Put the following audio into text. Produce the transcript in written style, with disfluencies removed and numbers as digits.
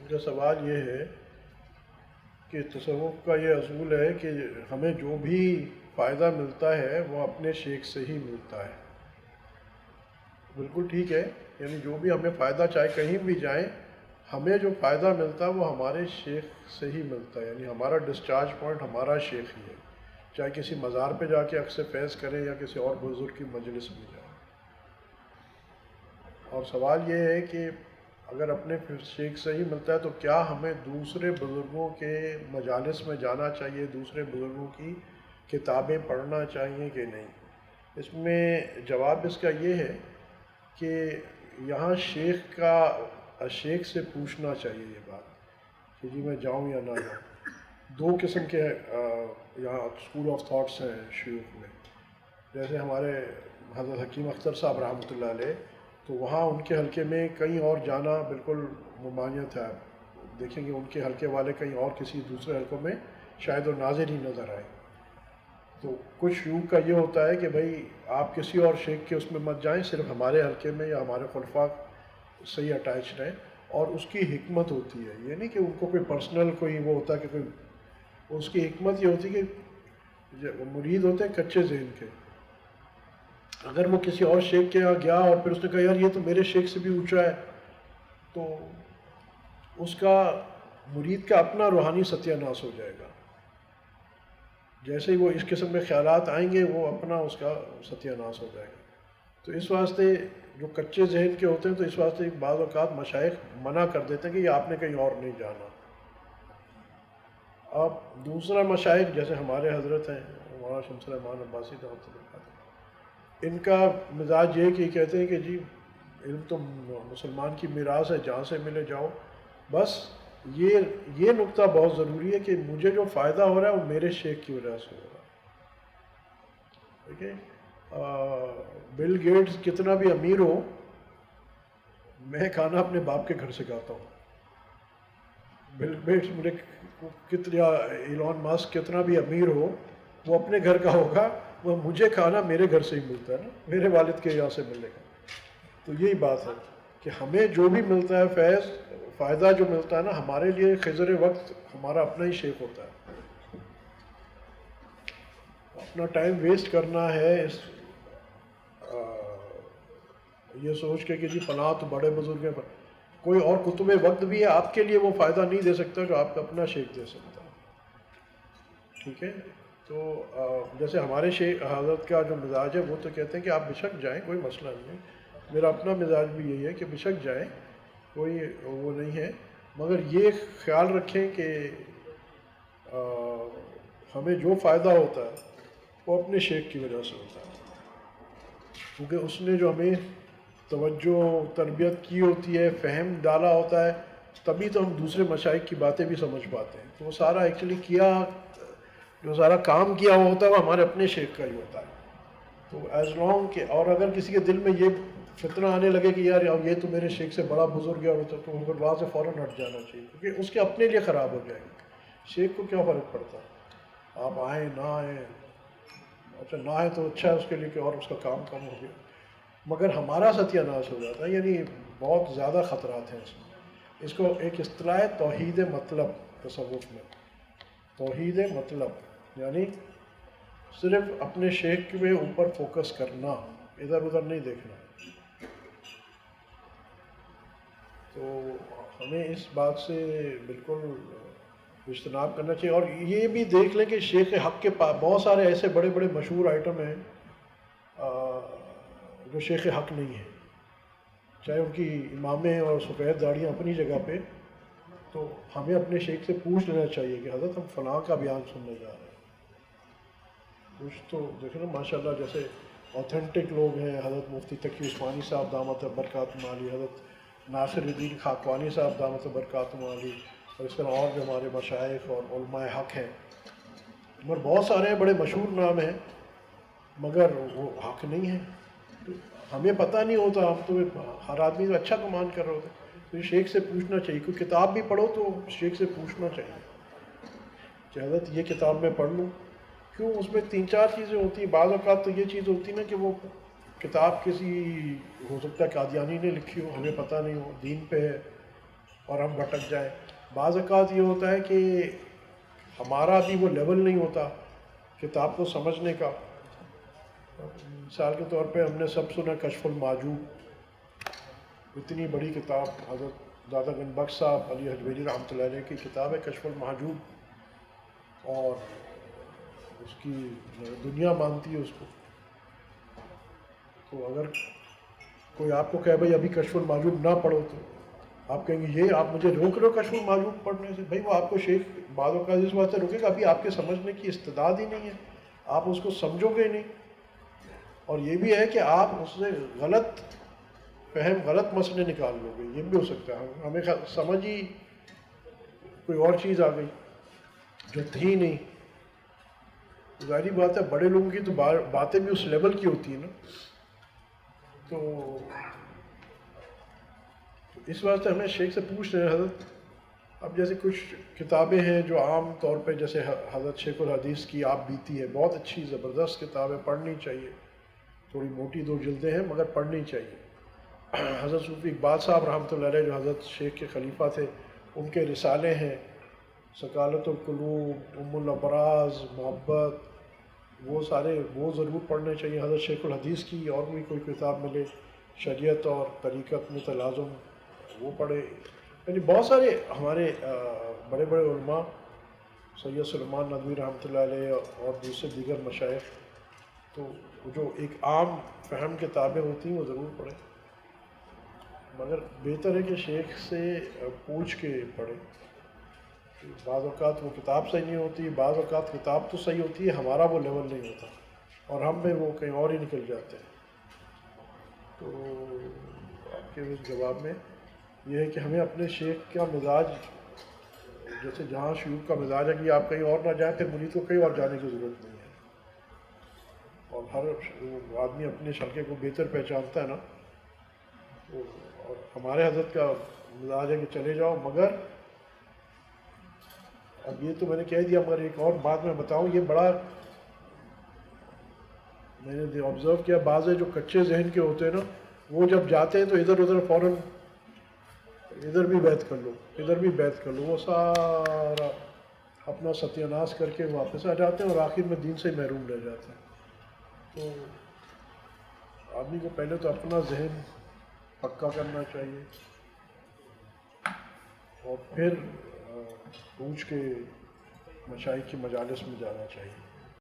میرا سوال یہ ہے کہ تصوف کا یہ اصول ہے کہ ہمیں جو بھی فائدہ ملتا ہے وہ اپنے شیخ سے ہی ملتا ہے. بالکل ٹھیک ہے، یعنی جو بھی ہمیں فائدہ چاہے کہیں بھی جائیں، ہمیں جو فائدہ ملتا ہے وہ ہمارے شیخ سے ہی ملتا ہے، یعنی ہمارا ڈسچارج پوائنٹ ہمارا شیخ ہی ہے، چاہے کسی مزار پہ جا کے عکس فیض کریں یا کسی اور بزرگ کی مجلس میں جائیں. اور سوال یہ ہے کہ اگر اپنے شیخ سے ہی ملتا ہے تو کیا ہمیں دوسرے بزرگوں کے مجالس میں جانا چاہیے، دوسرے بزرگوں کی کتابیں پڑھنا چاہیے کہ نہیں؟ اس میں جواب اس کا یہ ہے کہ یہاں شیخ سے پوچھنا چاہیے یہ بات کہ جی میں جاؤں یا نہ جاؤں. دو قسم کے یہاں اسکول آف تھاٹس ہیں شیوخ میں. جیسے ہمارے حضرت حکیم اختر صاحب رحمۃ اللہ علیہ، تو وہاں ان کے حلقے میں کہیں اور جانا بالکل ممانعت ہے. آپ دیکھیں گے ان کے حلقے والے کہیں اور کسی دوسرے حلقوں میں شاید وہ ناظر ہی نظر آئے. تو کچھ شیوخ کا یہ ہوتا ہے کہ بھائی آپ کسی اور شیخ کے اس میں مت جائیں، صرف ہمارے حلقے میں یا ہمارے خلفاء سے ہی اٹیچ رہیں. اور اس کی حکمت ہوتی ہے، یہ نہیں کہ ان کو کوئی پرسنل کوئی وہ ہوتا ہے کہ کوئی، اس کی حکمت یہ ہوتی ہے کہ مرید ہوتے ہیں کچے ذہن کے. اگر وہ کسی اور شیخ کے یہاں گیا اور پھر اس نے کہا یار یہ تو میرے شیخ سے بھی اونچا ہے، تو اس کا مرید کا اپنا روحانی ستیہ ناش ہو جائے گا. جیسے ہی وہ اس قسم کے خیالات آئیں گے وہ اپنا اس کا ستیہ ناش ہو جائے گا. تو اس واسطے جو کچے ذہن کے ہوتے ہیں تو اس واسطے بعض اوقات مشائخ منع کر دیتے ہیں کہ یہ آپ نے کہیں اور نہیں جانا. اب دوسرا مشائخ جیسے ہمارے حضرت ہیں مولانا شمس الرحمان عباسی رحمۃ اللہ علیہ، ان کا مزاج یہ کہ کہتے ہیں کہ جی علم تو مسلمان کی میراث ہے، جہاں سے ملے جاؤ. بس یہ نقطہ بہت ضروری ہے کہ مجھے جو فائدہ ہو رہا ہے وہ میرے شیخ کی وجہ سے ہو رہا ہے. ٹھیک ہے، بل گیٹس کتنا بھی امیر ہو، میں کھانا اپنے باپ کے گھر سے کھاتا ہوں. بل گیٹس مجھے کتنا، ایلون ماسک کتنا بھی امیر ہو، وہ اپنے گھر کا ہوگا، وہ مجھے کھانا میرے گھر سے ہی ملتا ہے نا، میرے والد کے یہاں سے ملے گا. تو یہی بات ہے کہ ہمیں جو بھی ملتا ہے فیض، فائدہ جو ملتا ہے نا، ہمارے لیے خضر وقت ہمارا اپنا ہی شیخ ہوتا ہے. اپنا ٹائم ویسٹ کرنا ہے اس یہ سوچ کے کہ جی فلاں تو بڑے بزرگ ہیں، کوئی اور کتب وقت بھی ہے آپ کے لیے وہ فائدہ نہیں دے سکتا جو آپ کا اپنا شیخ دے سکتا ہے. ٹھیک ہے، تو جیسے ہمارے شیخ حضرت کا جو مزاج ہے وہ تو کہتے ہیں کہ آپ بشک جائیں، کوئی مسئلہ نہیں ہے. میرا اپنا مزاج بھی یہی ہے کہ بشک جائیں، کوئی وہ نہیں ہے، مگر یہ خیال رکھیں کہ ہمیں جو فائدہ ہوتا ہے وہ اپنے شیخ کی وجہ سے ہوتا ہے، کیونکہ اس نے جو ہمیں توجہ تربیت کی ہوتی ہے، فہم ڈالا ہوتا ہے، تبھی تو ہم دوسرے مشائخ کی باتیں بھی سمجھ پاتے ہیں. تو وہ سارا ایکچولی جو سارا کام کیا ہوا ہوتا ہے وہ ہمارے اپنے شیخ کا ہی ہوتا ہے. تو ایز لانگ کہ، اور اگر کسی کے دل میں یہ فتنہ آنے لگے کہ یار یہ تو میرے شیخ سے بڑا بزرگ ہے تو پھر وہاں سے فوراً ہٹ جانا چاہیے، کیونکہ اس کے اپنے لیے خراب ہو جائے گا. شیخ کو کیا فرق پڑتا ہے آپ آئیں نہ آئیں، اچھا نہ آئیں تو اچھا ہے اس کے لیے کہ اور اس کا کام کم ہو گیا، مگر ہمارا ستیہ ناش ہو جاتا ہے. یعنی بہت زیادہ خطرات ہیں اس میں. اس کو ایک اصطلاح ہے توحید مطلب تصوف میں. توحید مطلب یعنی صرف اپنے شیخ کے اوپر فوکس کرنا، ادھر ادھر نہیں دیکھنا. تو ہمیں اس بات سے بالکل اجتناب کرنا چاہیے. اور یہ بھی دیکھ لیں کہ شیخ حق کے پاس بہت سارے ایسے بڑے بڑے مشہور آئٹم ہیں جو شیخ حق نہیں ہیں، چاہے ان کی امامیں اور سفید داڑیاں اپنی جگہ پہ. تو ہمیں اپنے شیخ سے پوچھ لینا چاہیے کہ حضرت ہم فلاں کا بیان سننے جا رہے ہیں. کچھ تو دیکھیں نا ماشاء اللہ جیسے اوتھینٹک لوگ ہیں، حضرت مفتی تقی عثمانی صاحب دامت برکاتہم عالی، حضرت ناصر الدین خاقانی صاحب دامت برکاتہم عالی، اور اس طرح اور جو ہمارے مشائخ اور علماء حق ہیں. مگر بہت سارے ہیں، بڑے مشہور نام ہیں، مگر وہ حق نہیں ہیں. تو ہمیں پتہ نہیں ہوتا، ہم تو ہر آدمی تو اچھا گمان کر رہے ہوتے. تو یہ شیخ سے پوچھنا چاہیے، کوئی کتاب بھی پڑھو تو شیخ سے پوچھنا چاہیے کہ حضرت یہ کتاب میں پڑھ لوں. کیوں؟ اس میں 3-4 چیزیں ہوتی ہیں. بعض اوقات تو یہ چیز ہوتی نا کہ وہ کتاب کسی ہو سکتا ہے قادیانی نے لکھی ہو، ہمیں پتہ نہیں ہو، دین پہ ہے. اور ہم بھٹک جائیں. بعض اوقات یہ ہوتا ہے کہ ہمارا بھی وہ لیول نہیں ہوتا کتاب کو سمجھنے کا. مثال کے طور پہ ہم نے سب سنا کشف المحجوب، اتنی بڑی کتاب، حضرت دادا گنج بخش صاحب علی حجویری رحمۃ اللہ علیہ کی کتاب ہے کشف المحجوب، اور اس کی دنیا مانتی ہے اس کو. تو اگر کوئی آپ کو کہے بھائی ابھی کشف المحجوب نہ پڑھو، تو آپ کہیں گے یہ آپ مجھے روک رہے ہو کشف المحجوب پڑھنے سے. بھائی وہ آپ کو شیخ بعض اوقات اس واسطے روکے گا ابھی آپ کے سمجھنے کی استعداد ہی نہیں ہے، آپ اس کو سمجھو گے نہیں. اور یہ بھی ہے کہ آپ اس سے غلط فہم، غلط مسئلے نکال لو گے، یہ بھی ہو سکتا ہے. ہمیں سمجھ ہی کوئی اور چیز آ گئی جو تھی نہیں. ظاہری بات ہے بڑے لوگوں کی تو باتیں بھی اس لیول کی ہوتی ہیں نا. تو اس واسطے ہمیں شیخ سے پوچھ رہے ہیں حضرت. اب جیسے کچھ کتابیں ہیں جو عام طور پہ جیسے حضرت شیخ الحدیث کی آپ بیتی ہے، بہت اچھی زبردست کتاب ہے، پڑھنی چاہیے. تھوڑی موٹی 2 جلدیں ہیں مگر پڑھنی چاہیے. حضرت صوفی اقبال صاحب رحمۃ اللہ علیہ جو حضرت شیخ کے خلیفہ تھے، ان کے رسالے ہیں سکالت القلوب، ام الابراز، محبت، وہ سارے وہ ضرور پڑھنے چاہیے. حضرت شیخ الحدیث کی اور بھی کوئی کتاب ملے، شریعت اور طریقت میں تلازم، وہ پڑھے. یعنی بہت سارے ہمارے بڑے بڑے علماء، سید سلیمان ندوی رحمۃ اللہ علیہ اور دوسرے دیگر مشائخ، تو جو ایک عام فہم کتابیں ہوتی ہیں وہ ضرور پڑھیں. مگر بہتر ہے کہ شیخ سے پوچھ کے پڑھیں. بعض اوقات وہ کتاب صحیح نہیں ہوتی، بعض اوقات کتاب تو صحیح ہوتی ہے، ہمارا وہ لیول نہیں ہوتا اور ہم میں وہ کہیں اور ہی نکل جاتے ہیں. تو آپ کے اس جواب میں یہ ہے کہ ہمیں اپنے شیخ کا مزاج، جیسے جہاں شیوخ کا مزاج ہے کہ آپ کہیں اور نہ جائیں، پھر مرید کو کہیں اور جانے کی ضرورت نہیں ہے. اور ہر آدمی اپنے شلقے کو بہتر پہچانتا ہے نا. اور ہمارے حضرت کا مزاج ہے کہ چلے جاؤ، مگر اب یہ تو میں نے کہہ دیا، مگر ایک اور بات میں بتاؤں، یہ بڑا میں نے آبزرو کیا، بعض جو کچے ذہن کے ہوتے ہیں نا، وہ جب جاتے ہیں تو ادھر ادھر فوراً ادھر بھی بیعت کر لو، ادھر بھی بیعت کر لو، وہ سارا اپنا ستیہ ناش کر کے واپس آ جاتے ہیں اور آخر میں دین سے محروم رہ جاتے ہیں. تو آدمی کو پہلے تو اپنا ذہن پکا کرنا چاہیے اور پھر پوچھ کے مشائخ کی مجالس میں جانا چاہیے.